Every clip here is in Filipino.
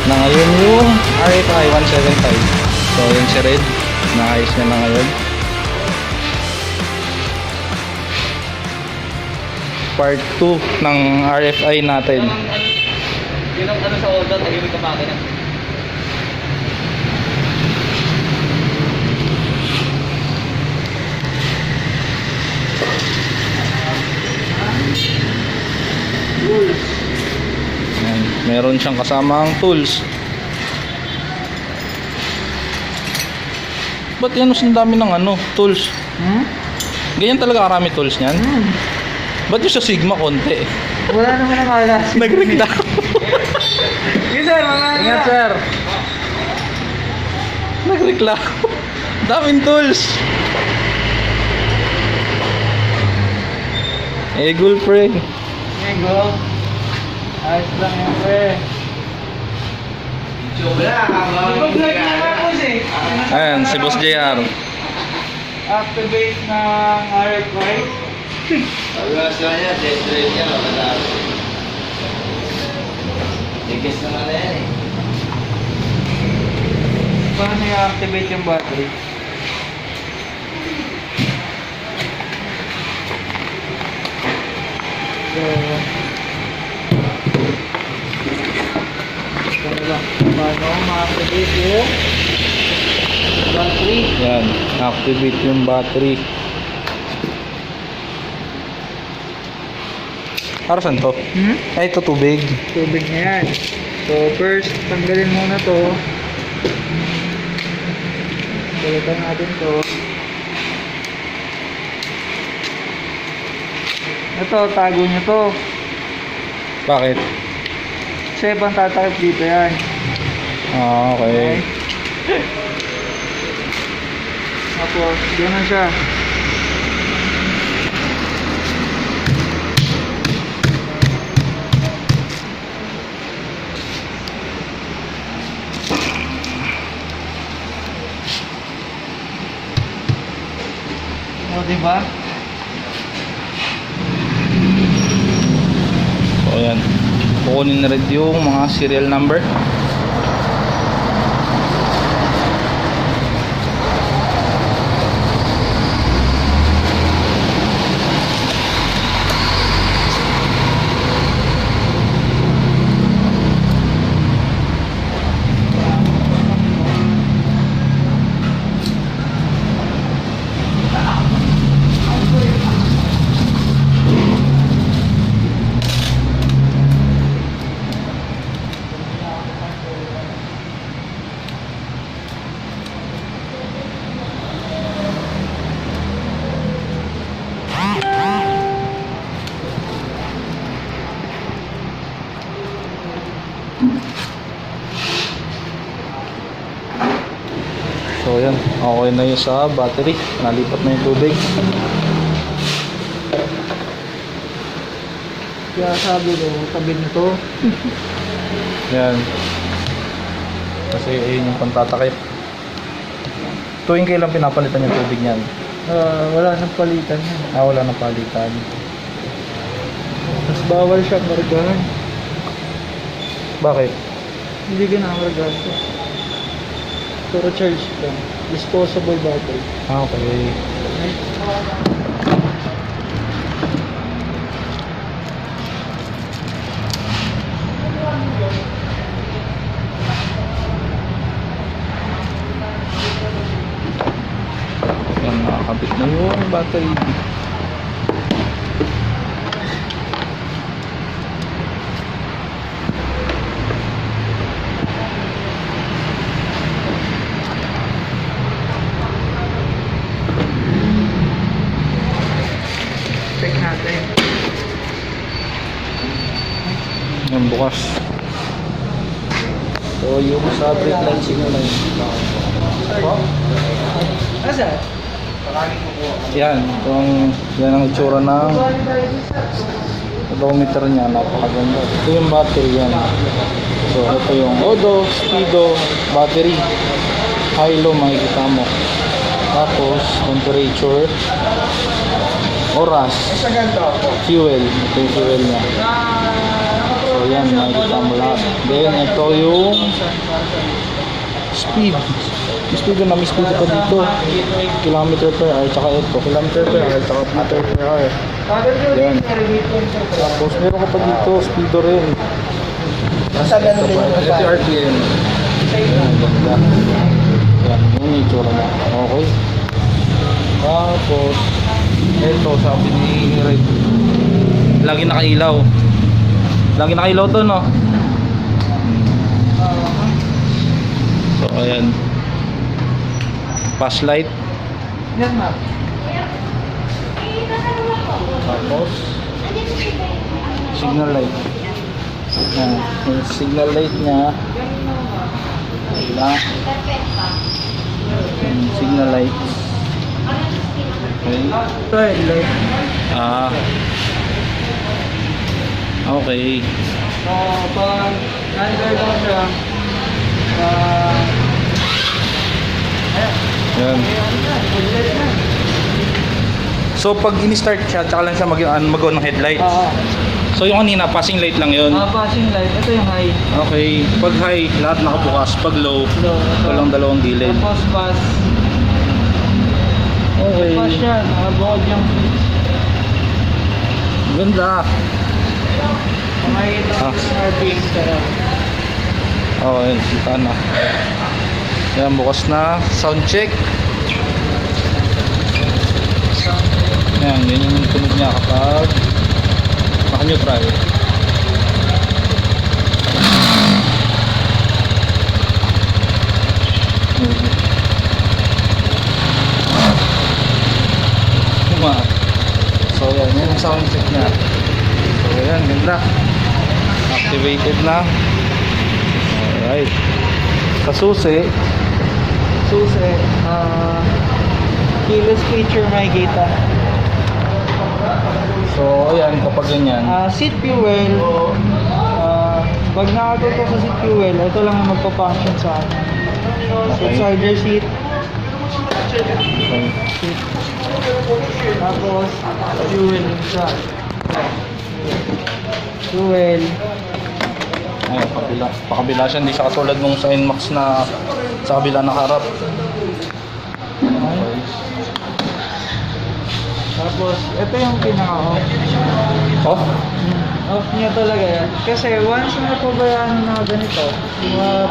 Nakabit na ngayon yung RFI 175. So yung si Red, naayos niya na ngayon. Part 2 ng RFI natin. Yun ang ano sa order, tahimik ka makina. Ayan, meron siyang kasamang tools. Ba't yan ang dami ng ano, tools? Ganyan talaga karami tools niyan? Ba't yung sa Sigma konti? Wala naman ang alas. Nagreklamo. Yes sir, mga Ingat sir. Nagreklamo. Daming tools. Egul pre. Nego. Ayos lang yan pre. Ayan, si Boss JR. Activate ng RFI. Sabi nga sila niya, test drive niya, matataas. Tigas naman na yan eh. Paano i-activate yung battery? So, ano lang, paano ma-activate yung battery? Yan, activate yung battery. Para saan to? Ay, ito tubig. Tubig na yan. So, first, tanggalin muna to. Balikan natin to. Ito, tago nyo to. Bakit? Kasi ibang tatakip dito yan. Ah, okay. Tapos, gano'n siya. O, diba? So, ayan. Kukunin na rin yung mga serial number. So yan, okay na yung sa battery. Nalipat na yung tubig. Kaya sabi ko, tabi na to. Yan. Kasi ayun yung pantatakip. Tuwing kailan pinapalitan yung tubig niyan? Wala nang palitan yan. Ah, wala nang palitan. Mas bawal siyang margahan. Bakit? Hindi ka na margahan to. Pero charge lang. Disposable battery. Ah, okay. Yan, nakakabit na yung battery. Check natin. Yan, bukas. So, yung sa brake light signal na yun. Asa? Yan, yan ang itsura ng odometer niya, napakaganda. Ito yung battery yan. So, ito yung Odo, Speedo, battery. High-low makikita mo. Tapos, temperature, oras, fuel. Ito yung fuel niya. So, Ayan, makikita mo lahat. Then, ito yung speed. Speed na na-speed ko pa dito. Kilometer per hour, tsaka ito. Kilometer per hour, tsaka meter per hour. Yan. Tapos, meron ka pa dito, speedo rin. Ito yung RPM. Ayan, ganda. Yan, yun yung itsura mo. Okay. Tapos, ito, sabi ni Red. Lagi nakailaw. Lagi nakailaw to, no? So, ayan. Pass light. Yan ma'am. Tapos, signal light. Yan. Yung signal light niya. Wala. Yung signal light. Okay. Right, light. Ah. Okay. So, pag under down siya, Yan. So, pag in-start siya, tsaka lang siya mag-on ng headlights. So, yung kanina, passing light lang yun. passing light, ito yung high. Okay. Pag high, lahat nakabukas. Pag low, Low. walang dalawang gilid. Tapos pass. Okay. Pass siya, nakabukod yung switch. Ganda. Kung makikita ko yung RPM ka na. Okay, kita na. Yan, bukas na. Sound check. Yan, yun yung tunog niya kapag naka-neutral. So yan, yun yung sound check niya. So yan, ganda. Activated na. Alright. Sa susi, Keyless feature makikita. so ayan, kapag ganyan, Seat fuel, pag nakatuto sa seat fuel, ito lang ang magpa-function sa akin. Okay. So, charger seat, okay. tapos fuel siya. Fuel. Ayun, pakabila siya, hindi siya katulad nung sa NMAX na sa kabila nakaharap. Okay. Tapos, ito yung pinaka-off. Off? Off niya talaga yan. Kasi once na napabayaan na ganito,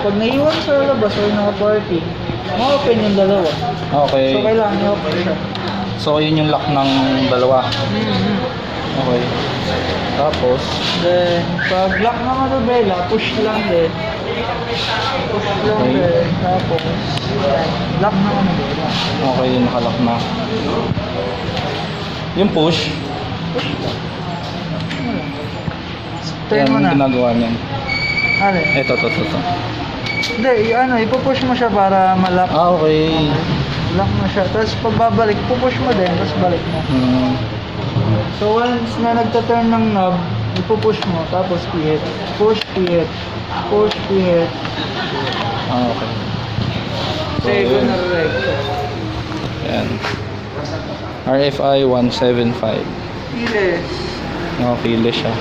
pag naiwan sa labas o naka-parking, ma-open yung dalawa. Okay. So, kailangan i-open siya. So yun yung lock ng dalawa. Okay. Tapos, Then, pag lock na manubela, push lang din. Push lang Okay. din. Tapos, lock na manubela. okay, yung nakalock na. Yung push, Turn yan mo yung na. ginagawa niyan. Ano? Ito. Hindi, ipupush mo siya para malap. Okay. Lock mo siya. Tapos pagbabalik, pupush mo din, tapos balik mo. So once na nagta-turn ng knob, ipupush mo, tapos pihit. Push, pihit. Push, pihit. Okay. So, Save yun. na right. Yan. RFI 175. Keyless. Nakakili siya.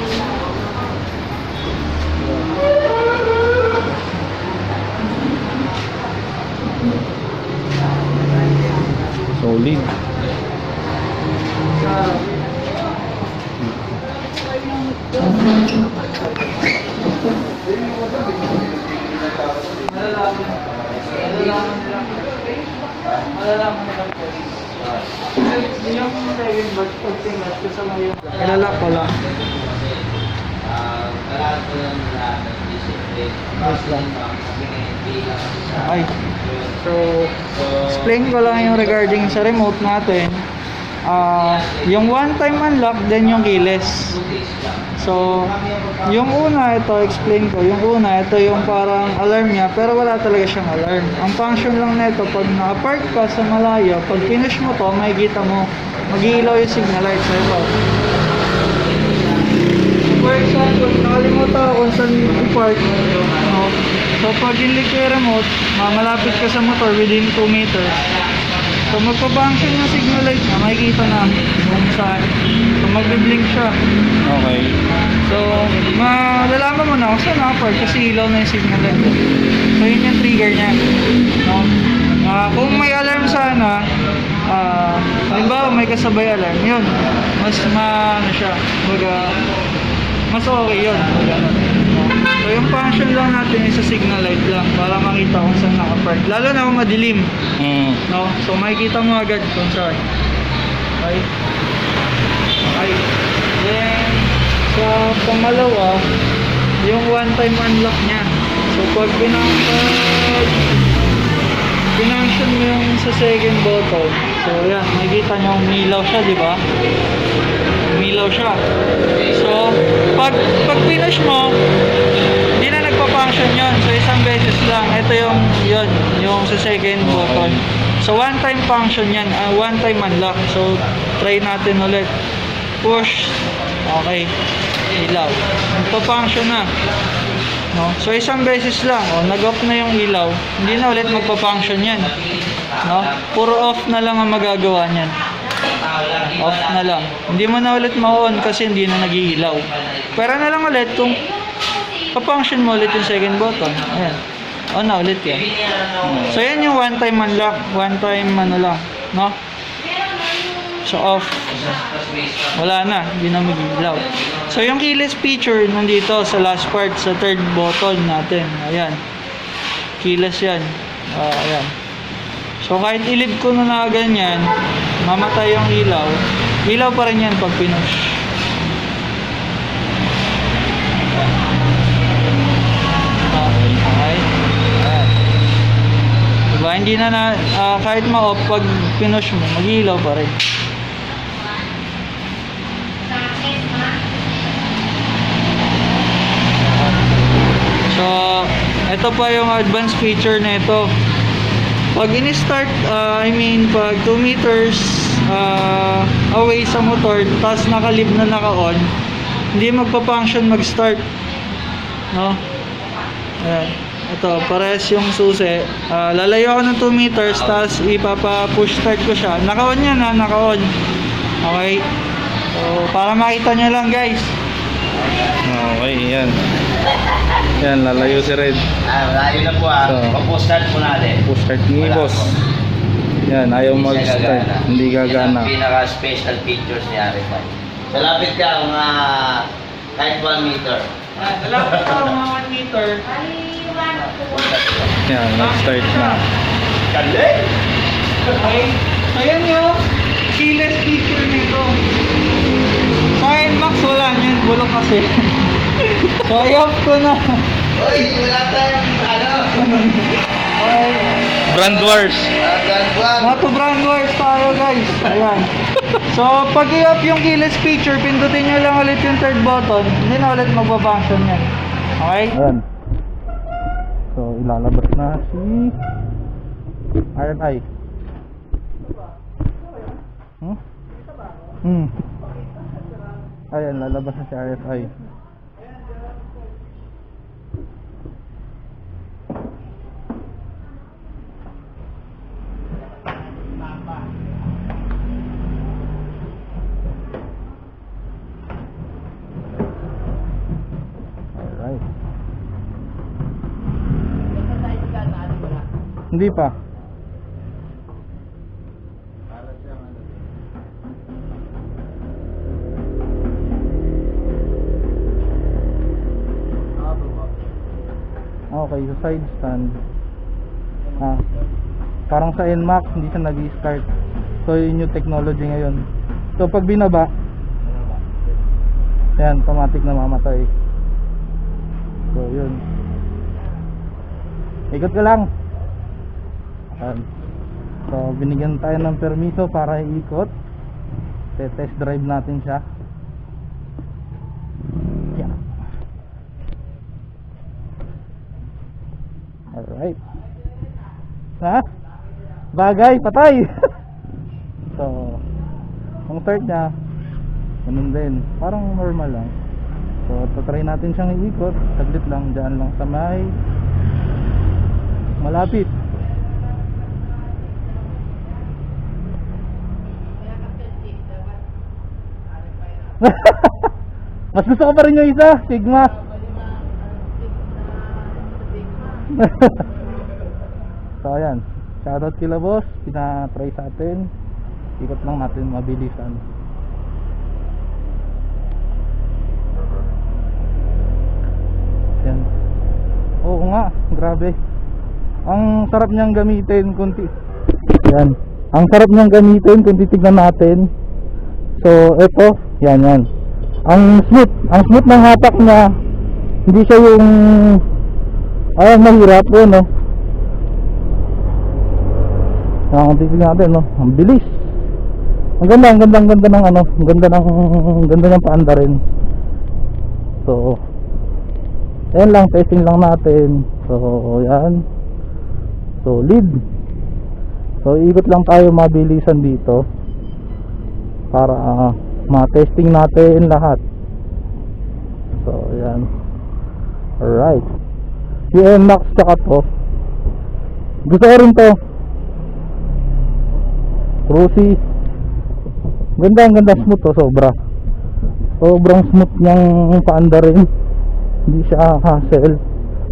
Solid. Malalaman nila po. Yung saving box, pag tingnan, kasama yung ilalak ko lang. Nice lang. Okay. So, explain ko lang yung regarding sa remote natin. Yung one-time unlock, then yung keyless. So, yung una, ito, explain ko. Yung una, ito yung parang alarm niya, pero wala talaga siyang alarm. Ang function lang nito, pag naka-park ka sa malayo, pag finish mo to, makikita mo, mag-iilaw yung signal light sa ito. For example, nakalimutan ako kung saan i-park. No? So, pag inlik ko yung remote, malapit ka sa motor within 2 meters. So magpa-function yung signal light na makikita na kung saan. So magbi-blink siya. Okay. So malalaman mo na kung saan naka-park kasi ilaw na yung signal light. So yun yung trigger niya. No? Kung may alarm sana, halimbawa may kasabay alarm, yun. Mas ano siya, mas okay yun. So yung function lang natin is sa signal light lang para makita kung saan naka-park. Lalo na kung madilim. No? So makikita mo agad kung saan. Okay? Okay. Then, sa pangalawa, yung one-time unlock niya. So pag pinunction mo yung sa second button, so yan, makikita nyo umilaw siya, di ba? Umilaw siya. So, pag pinush mo, hindi na nagpa-function yun. So, isang beses lang. Ito yung sa second button. So, one-time function yan. One-time unlock. So, try natin ulit. Push. Okay. Ilaw. Nagpa-function na. No? So, isang beses lang. Nag-off na yung ilaw. Hindi na ulit magpa-function yan. No? Puro off na lang ang magagawa niyan. Off na lang. Hindi mo na ulit ma-on kasi hindi na nag-iilaw. Pero na lang ulit kung pa-function mo ulit yung second button. Ayan. On na ulit yan. So, yan yung one-time unlock. One-time ano lang. No? So, off. Wala na. Hindi na mag-iilaw. So, yung keyless feature nandito sa last part, sa third button natin. Ayan. Keyless yan. Ayan. So, kahit ilib ko na ganyan, mamatay yung ilaw. Ilaw pa rin yan pag pinush. Okay. Ayan. Diba? Hindi na kahit ma-off, pag pinush mo, mag-ilaw pa rin. So, ito pa yung advanced feature na ito. Pag in-start, pag 2 meters away sa motor, tapos nakalib na naka-on, hindi magpa-function mag-start. No? Ayan. Ito, parehas yung susi. Lalayo ako ng 2 meters, tapos ipapa-push start ko siya. Naka-on yan ha, naka-on. Okay? So, para makita nyo lang guys. Okay, yan. Yan, lalayo si Red. Malayo na po So, Pa-post start po natin. Push start ni Wala boss. po. Yan, ayaw Hindi siya mag-start. gagana. Hindi Yan gagana. ang pinaka-special features ni RFI. Sa lapit ka, kahit 1 meter. Alam ko ito, mga 1 meter. Yan, nag-start na. Galing! Okay? So, yan yung keyless feature nito. Sa NMAX, wala niyan. Bulok kasi. So, i-off ko na. Uy, wala tayong Okay. Brand Wars. Mato brand wars tayo guys. Ayan. So, pag i-off yung keyless feature, pindutin nyo lang ulit yung third button. Hindi na ulit magpa-function yan. Okay? Ayan. So, ilalabas na si RFI. Ayan, lalabas na si RFI. Alright. Hindi pa. Okay, sa side stand. Parang sa NMAX, hindi siya nag-start. So, yun yung technology ngayon. So, pag binaba, yan, automatic na mamatay. So, yun. Ikot ka lang. Ayan. So, binigyan tayo ng permiso para iikot. Test drive natin siya. Yeah. Alright. Bagay, patay. So, ang start niya, ganun din. Parang normal lang. So, tatry natin siyang iikot. Saglit lang, dyan lang sa may malapit. Mas gusto ko pa rin yung isa, Sigma. So ayan, shoutout kila boss, pinatry sa atin. Ikot lang natin mabilisan. Yan. Oo nga, grabe. Ang sarap niyang gamitin kung yan. Ang sarap niyang gamitin kung titignan natin. So ito, yan. Ang smooth ng hatak niya. Hindi siya yung mahirap po, no. Kung titignan natin, no, ang bilis. Ang ganda ng ano, ang ganda ng paanda rin. So ayan lang, testing lang natin. So yan, solid. So ikot lang tayo mabilisan dito para ma-testing natin lahat. So yan, alright. Yung NMAX tsaka to, gusto ko rin to, Cruzy. Ganda smooth to, sobrang smooth niyang paanda rin. Hindi siya hassle.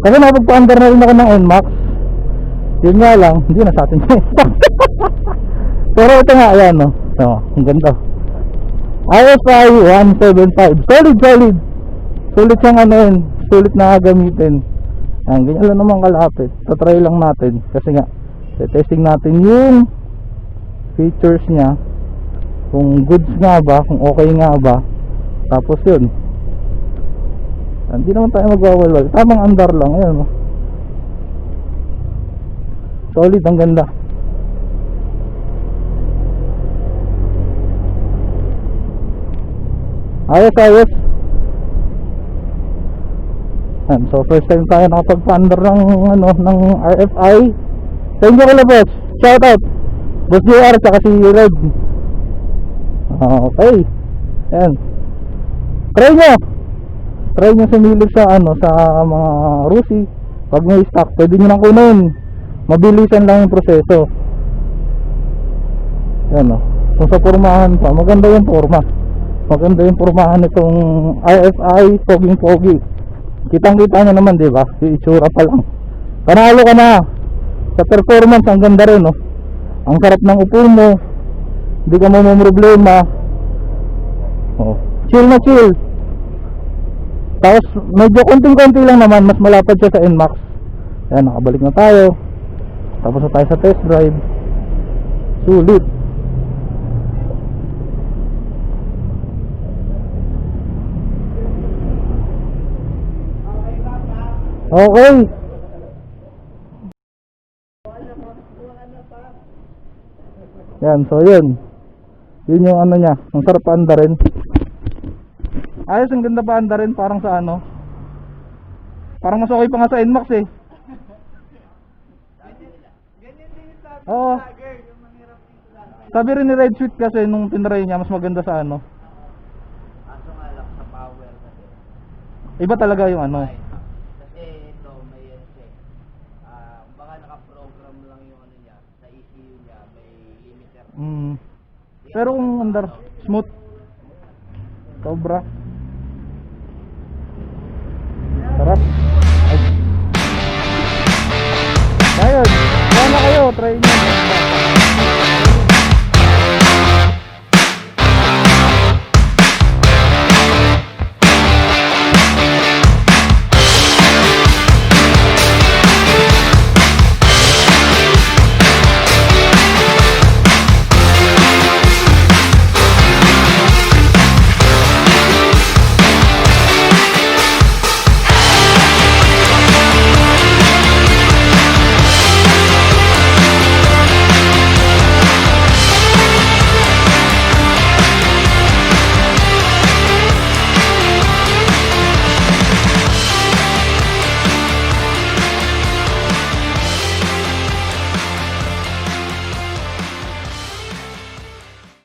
Kasi napagpaandar na rin ako ng NMAX. Yun nga lang, hindi na sa atin. Pero ito nga, ayan, no. So, ang ganda. RFI 175. Solid siyang ano yun. Sulit na gamitin. Ayan, ganyan lang naman kalapit. Tatry lang natin. Kasi nga, testing natin yung features niya. Kung goods nga ba, kung okay nga ba. Tapos yun, hindi naman tayo magwawalwal. Tamang andar lang. Ayan, no? Solid, ang ganda. Ayos. Ayan, so first time tayo nakapagpa-andar ng ng RFI. Thank you kala boss. Shout out Boss JR tsaka si Red. Okay. Ayan, try nyo sumilip sa sa mga Rusi. Pag may stock, pwede nyo nang kunin. Mabilisan lang yung proseso. Yan, no? Kung sa pormahan pa, maganda yung forma. Maganda yung pormahan itong RFI, poging-pogi. Kitang-kita nyo naman, di ba? Yung itsura pa lang. Panalo ka na. Sa performance, ang ganda rin, no? Ang sarap ng upo mo. Hindi ka mo problema. Oh, chill na chill. Tapos medyo konting-konti lang naman, mas malapad siya sa NMAX. Ayan, nakabalik na tayo. Tapos na tayo sa test drive. Sulit. Okay. Yan, so yun. Yun yung niya, ang sarap paanda rin. Ayos, ang ganda paanda rin, parang sa parang mas okay pa nga sa NMAX eh. Oo. Sabi rin ni Red Sweet kasi nung tinry niya, mas maganda sa Aso nga lang sa power kasi. iba talaga yung Kasi ito may check. Baka naka-program lang yung niya, sa ECU niya may limiter. Pero kung andar, smooth. Sobra. Sarap. Ay. Ayun, kaya na kayo, try nyo.